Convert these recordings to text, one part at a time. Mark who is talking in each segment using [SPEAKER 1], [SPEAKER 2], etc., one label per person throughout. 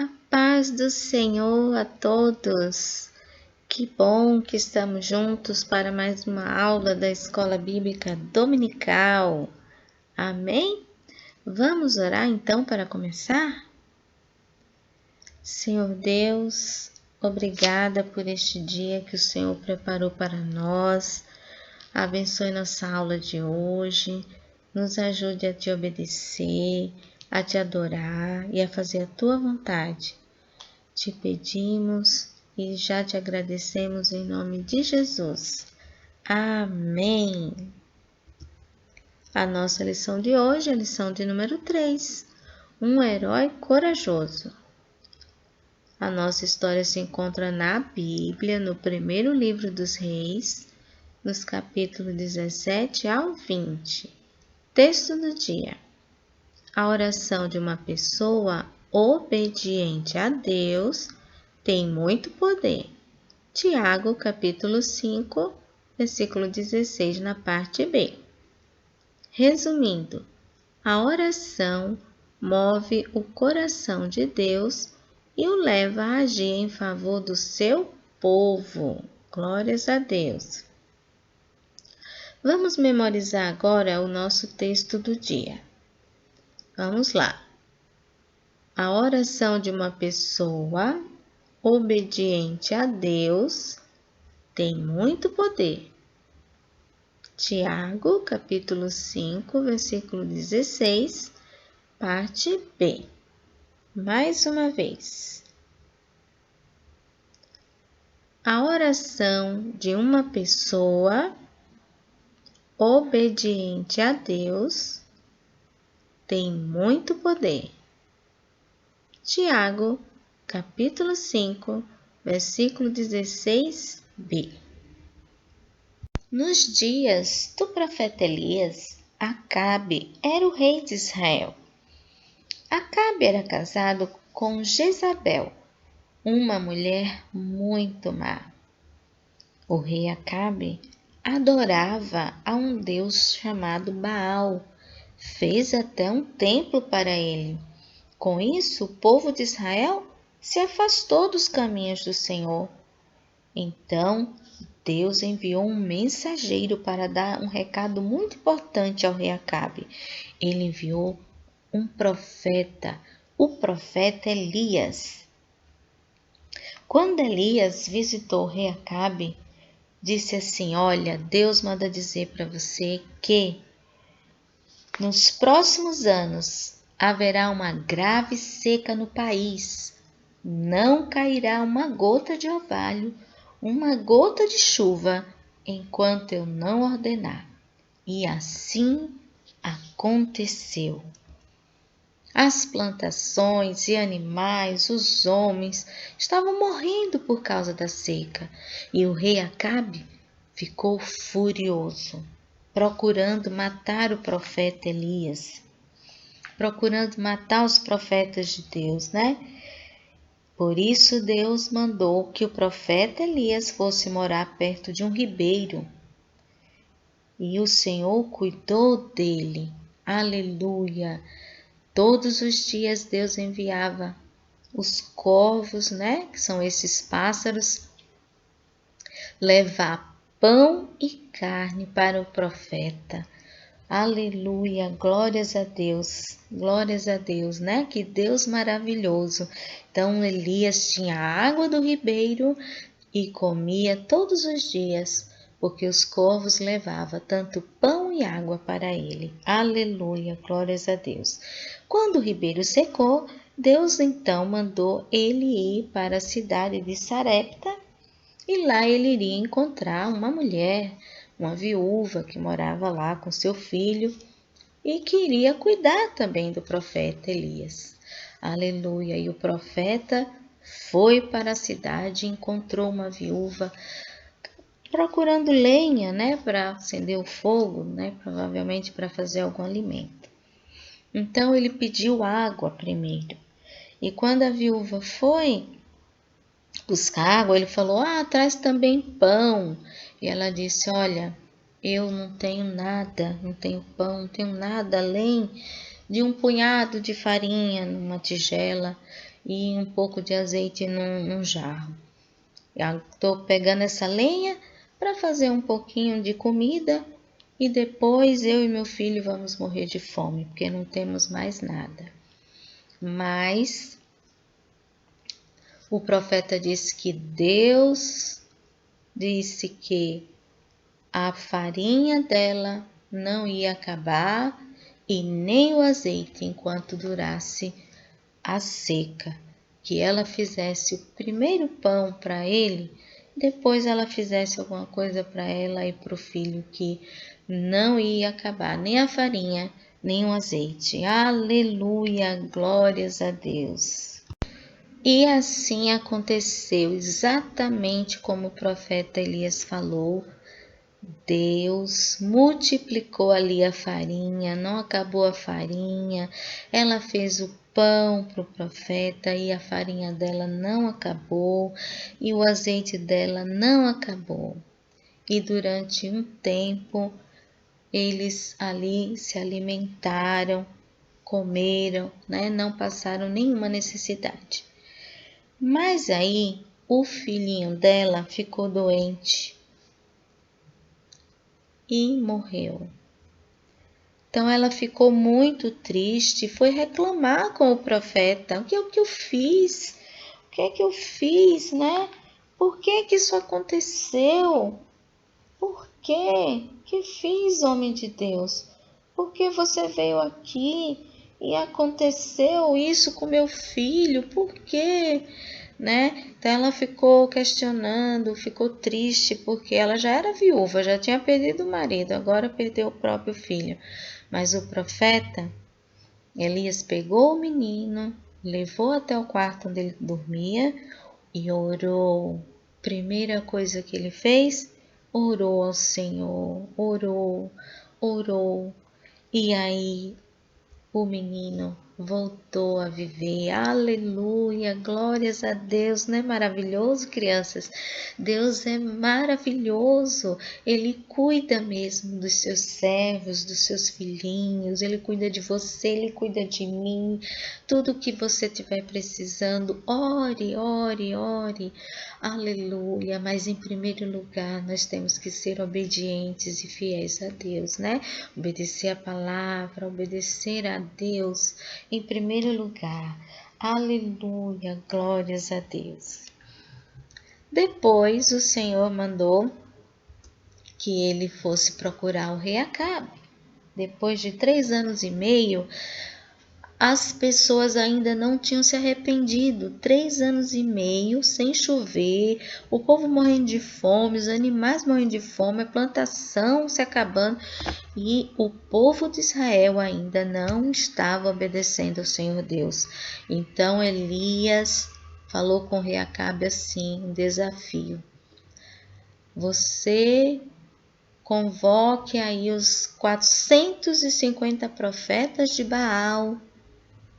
[SPEAKER 1] A paz do Senhor a todos! Que bom que estamos juntos para mais uma aula da Escola Bíblica Dominical. Amém? Vamos orar então para começar? Senhor Deus, obrigada por este dia que o Senhor preparou para nós. Abençoe nossa aula de hoje, nos ajude a te obedecer, a te adorar e a fazer a tua vontade. Te pedimos e já te agradecemos em nome de Jesus. Amém! A nossa lição de hoje é a lição de número 3, um herói corajoso. A nossa história se encontra na Bíblia, no primeiro livro dos Reis, nos capítulos 17 ao 20. Texto do dia. A oração de uma pessoa obediente a Deus tem muito poder. Tiago, capítulo 5, versículo 16, na parte B. Resumindo, a oração move o coração de Deus e o leva a agir em favor do seu povo. Glórias a Deus. Vamos memorizar agora o nosso texto do dia. Vamos lá. A oração de uma pessoa obediente a Deus tem muito poder. Tiago, capítulo 5, versículo 16, parte B. Mais uma vez. A oração de uma pessoa obediente a Deus tem muito poder. Tiago, capítulo 5, versículo 16b. Nos dias do profeta Elias, Acabe era o rei de Israel. Acabe era casado com Jezabel, uma mulher muito má. O rei Acabe adorava a um deus chamado Baal, fez até um templo para ele. Com isso, o povo de Israel se afastou dos caminhos do Senhor. Então, Deus enviou um mensageiro para dar um recado muito importante ao rei Acabe. Ele enviou um profeta, o profeta Elias. Quando Elias visitou o rei Acabe, disse assim: olha, Deus manda dizer para você que nos próximos anos haverá uma grave seca no país. Não cairá uma gota de orvalho, uma gota de chuva, enquanto eu não ordenar. E assim aconteceu. As plantações e animais, os homens, estavam morrendo por causa da seca. E o rei Acabe ficou furioso, procurando matar o profeta Elias. Procurando matar os profetas de Deus, né? Por isso Deus mandou que o profeta Elias fosse morar perto de um ribeiro. E o Senhor cuidou dele. Aleluia! Todos os dias Deus enviava os corvos, né? Que são esses pássaros, levar pão e carne para o profeta. Aleluia, glórias a Deus, né? Que Deus maravilhoso. Então Elias tinha água do ribeiro e comia todos os dias, porque os corvos levavam tanto pão e água para ele. Aleluia, glórias a Deus. Quando o ribeiro secou, Deus então mandou ele ir para a cidade de Sarepta e lá ele iria encontrar uma mulher, uma viúva que morava lá com seu filho e queria cuidar também do profeta Elias. Aleluia! E o profeta foi para a cidade e encontrou uma viúva procurando lenha, né, para acender o fogo, né, provavelmente para fazer algum alimento. Então ele pediu água primeiro. E quando a viúva foi buscar água, ele falou: traz também pão. E ela disse: olha, eu não tenho nada, não tenho pão, não tenho nada além de um punhado de farinha numa tigela. e um pouco de azeite num jarro. Estou pegando essa lenha para fazer um pouquinho de comida e depois eu e meu filho vamos morrer de fome, porque não temos mais nada. Mas o profeta disse que Deus disse que a farinha dela não ia acabar e nem o azeite enquanto durasse a seca. Que ela fizesse o primeiro pão para ele, depois ela fizesse alguma coisa para ela e para o filho, que não ia acabar nem a farinha, nem o azeite. Aleluia, glórias a Deus. E assim aconteceu, exatamente como o profeta Elias falou. Deus multiplicou ali a farinha, não acabou a farinha, ela fez o pão para o profeta e a farinha dela não acabou e o azeite dela não acabou. E durante um tempo eles ali se alimentaram, comeram, né? Não passaram nenhuma necessidade. Mas aí o filhinho dela ficou doente e morreu. Então ela ficou muito triste, foi reclamar com o profeta. O que é que eu fiz? O que é que eu fiz, né? Por que que isso aconteceu? Por quê? Que fiz, homem de Deus? Por que você veio aqui e aconteceu isso com meu filho? Por quê? Né? Então ela ficou questionando, ficou triste, porque ela já era viúva, já tinha perdido o marido, agora perdeu o próprio filho. Mas o profeta Elias pegou o menino, levou até o quarto onde ele dormia e orou. Primeira coisa que ele fez, orou ao Senhor, orou. E aí o menino voltou a viver. Aleluia, glórias a Deus. Não é maravilhoso, crianças? Deus é maravilhoso. Ele cuida mesmo dos seus servos, dos seus filhinhos. Ele cuida de você, ele cuida de mim. Tudo que você estiver precisando, ore, ore, ore. Aleluia. Mas em primeiro lugar, nós temos que ser obedientes e fiéis a Deus, né? Obedecer a palavra, obedecer a Deus em primeiro lugar. Aleluia, glórias a Deus. Depois o Senhor mandou que ele fosse procurar o rei Acabe. Depois de 3 anos e meio, as pessoas ainda não tinham se arrependido. 3 anos e meio sem chover, o povo morrendo de fome, os animais morrendo de fome, a plantação se acabando e o povo de Israel ainda não estava obedecendo ao Senhor Deus. Então Elias falou com o rei Acabe assim, um desafio. Você convoque aí os 450 profetas de Baal,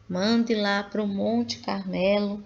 [SPEAKER 1] mande lá para o Monte Carmelo.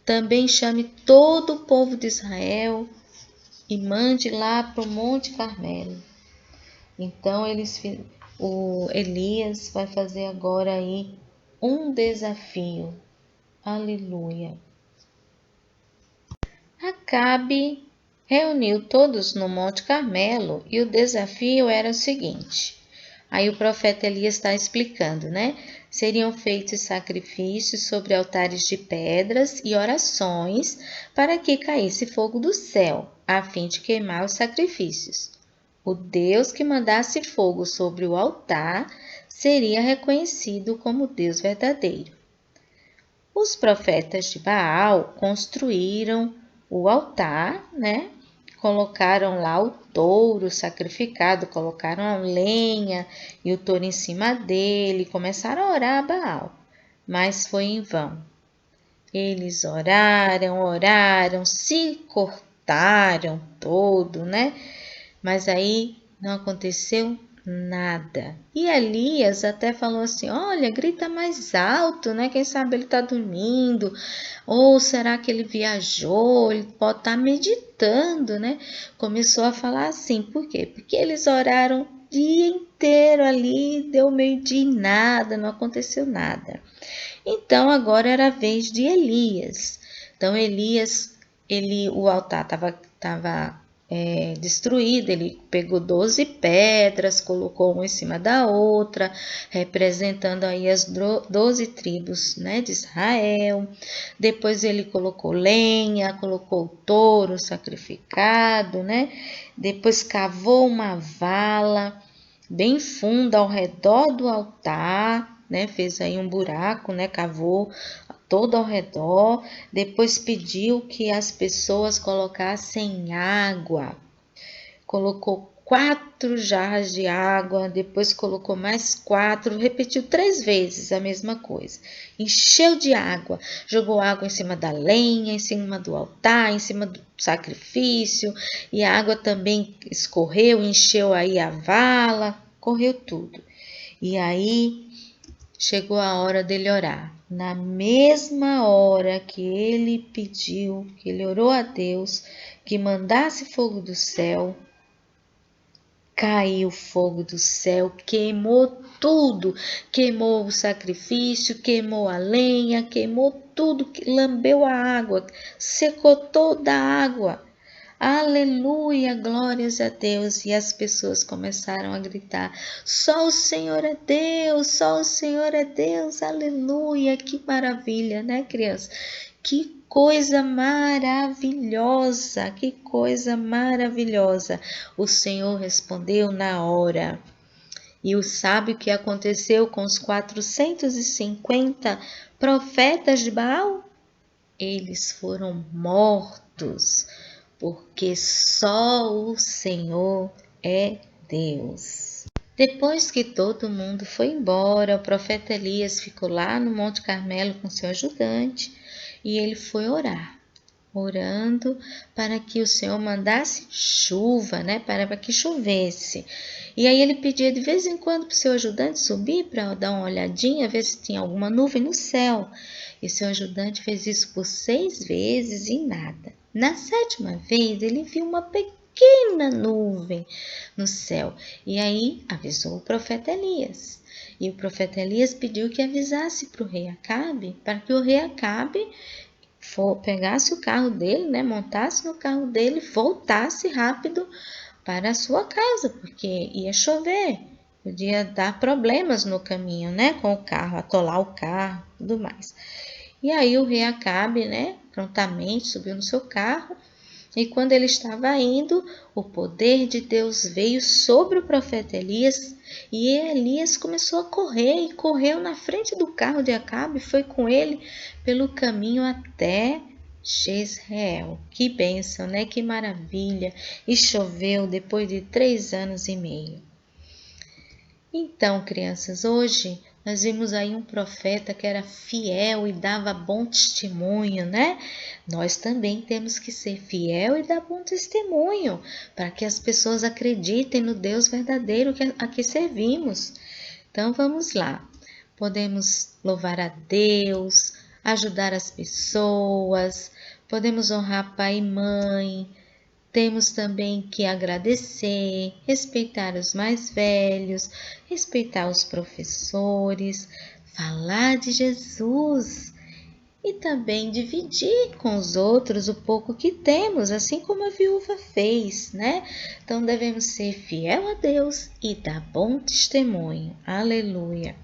[SPEAKER 1] Também chame todo o povo de Israel e mande lá para o Monte Carmelo. Então o Elias vai fazer agora aí um desafio. Aleluia. Acabe reuniu todos no Monte Carmelo e o desafio era o seguinte. Aí o profeta Elias está explicando, né? Seriam feitos sacrifícios sobre altares de pedras e orações para que caísse fogo do céu, a fim de queimar os sacrifícios. O Deus que mandasse fogo sobre o altar seria reconhecido como Deus verdadeiro. Os profetas de Baal construíram o altar, né? Colocaram lá o touro sacrificado, colocaram a lenha e o touro em cima dele, começaram a orar a Baal, mas foi em vão. Eles oraram, se cortaram todo, né? Mas aí não aconteceu nada. E Elias até falou assim, olha, grita mais alto, né? Quem sabe ele está dormindo. Ou será que ele viajou? Ele pode estar meditando, né? Começou a falar assim. Por quê? Porque eles oraram o dia inteiro ali, deu meio-dia e nada, não aconteceu nada. Então agora era a vez de Elias. Então Elias, o altar estava destruído, ele pegou 12 pedras, colocou uma em cima da outra, representando aí as 12 tribos, né, de Israel. Depois ele colocou lenha, colocou o touro sacrificado, né? Depois cavou uma vala bem funda ao redor do altar, né? Fez aí um buraco, né? Cavou todo ao redor. Depois pediu que as pessoas colocassem água. Colocou 4 jarras de água, depois colocou mais 4, repetiu 3 vezes a mesma coisa. Encheu de água, jogou água em cima da lenha, em cima do altar, em cima do sacrifício, e a água também escorreu, encheu aí a vala, correu tudo. E aí chegou a hora dele orar. Na mesma hora que ele pediu, que ele orou a Deus, que mandasse fogo do céu, caiu fogo do céu, queimou tudo, queimou o sacrifício, queimou a lenha, queimou tudo, lambeu a água, secou toda a água. Aleluia, glórias a Deus. E as pessoas começaram a gritar: só o Senhor é Deus, só o Senhor é Deus, aleluia. Que maravilha, né, criança? Que coisa maravilhosa, que coisa maravilhosa. O Senhor respondeu na hora. E sabe o que aconteceu com os 450 profetas de Baal? Eles foram mortos, porque só o Senhor é Deus. Depois que todo mundo foi embora, o profeta Elias ficou lá no Monte Carmelo com seu ajudante e ele foi orar, orando para que o Senhor mandasse chuva, né, para que chovesse. E aí ele pedia de vez em quando para o seu ajudante subir para dar uma olhadinha, ver se tinha alguma nuvem no céu. E seu ajudante fez isso por 6 vezes e nada. Na 7ª vez, ele viu uma pequena nuvem no céu. E aí avisou o profeta Elias. E o profeta Elias pediu que avisasse para o rei Acabe, para que o rei Acabe pegasse o carro dele, né, montasse no carro dele, voltasse rápido para a sua casa, porque ia chover, podia dar problemas no caminho, né, com o carro, atolar o carro, tudo mais. E aí o rei Acabe, né, prontamente subiu no seu carro, e quando ele estava indo, o poder de Deus veio sobre o profeta Elias, e Elias começou a correr, e correu na frente do carro de Acabe, e foi com ele pelo caminho até Jezreel. Que bênção, né? Que maravilha! E choveu depois de 3 anos e meio. Então, crianças, hoje nós vimos aí um profeta que era fiel e dava bom testemunho, né? Nós também temos que ser fiel e dar bom testemunho para que as pessoas acreditem no Deus verdadeiro a que servimos. Então, vamos lá. Podemos louvar a Deus, ajudar as pessoas, podemos honrar pai e mãe. Temos também que agradecer, respeitar os mais velhos, respeitar os professores, falar de Jesus e também dividir com os outros o pouco que temos, assim como a viúva fez, né? Então devemos ser fiel a Deus e dar bom testemunho. Aleluia!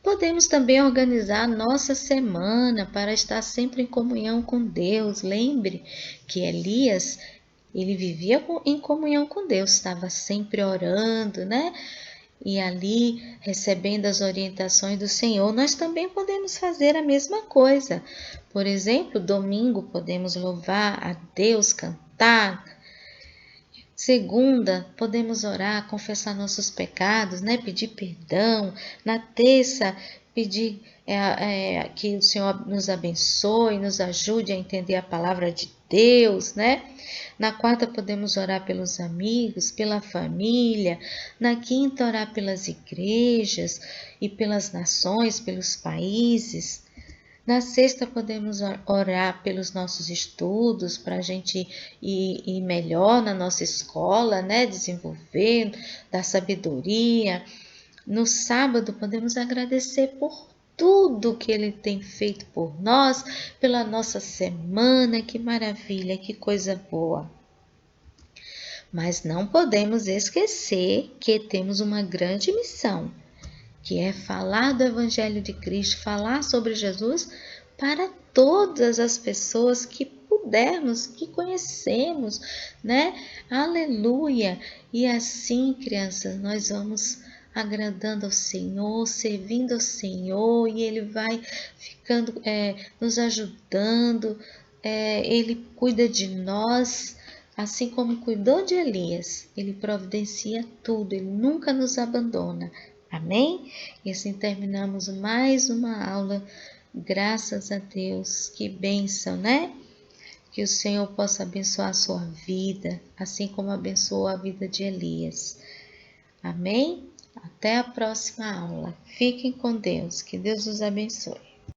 [SPEAKER 1] Podemos também organizar nossa semana para estar sempre em comunhão com Deus. Lembre que Elias, ele vivia em comunhão com Deus, estava sempre orando, né? E ali recebendo as orientações do Senhor. Nós também podemos fazer a mesma coisa. Por exemplo, domingo podemos louvar a Deus, cantar. Segunda, podemos orar, confessar nossos pecados, né? Pedir perdão. Na terça, pedir que o Senhor nos abençoe, nos ajude a entender a palavra de Deus, né? Na quarta, podemos orar pelos amigos, pela família. Na quinta, orar pelas igrejas e pelas nações, pelos países. Na sexta, podemos orar pelos nossos estudos, para a gente ir melhor na nossa escola, né? Desenvolver, dar sabedoria. No sábado, podemos agradecer por tudo que Ele tem feito por nós, pela nossa semana. Que maravilha, que coisa boa! Mas não podemos esquecer que temos uma grande missão, que é falar do Evangelho de Cristo, falar sobre Jesus para todas as pessoas que pudermos, que conhecemos, né? Aleluia! E assim, crianças, nós vamos agradando ao Senhor, servindo ao Senhor, e Ele vai ficando, nos ajudando, Ele cuida de nós, assim como cuidou de Elias. Ele providencia tudo, Ele nunca nos abandona. Amém? E assim terminamos mais uma aula. Graças a Deus. Que bênção, né? Que o Senhor possa abençoar a sua vida, assim como abençoou a vida de Elias. Amém? Até a próxima aula. Fiquem com Deus. Que Deus os abençoe.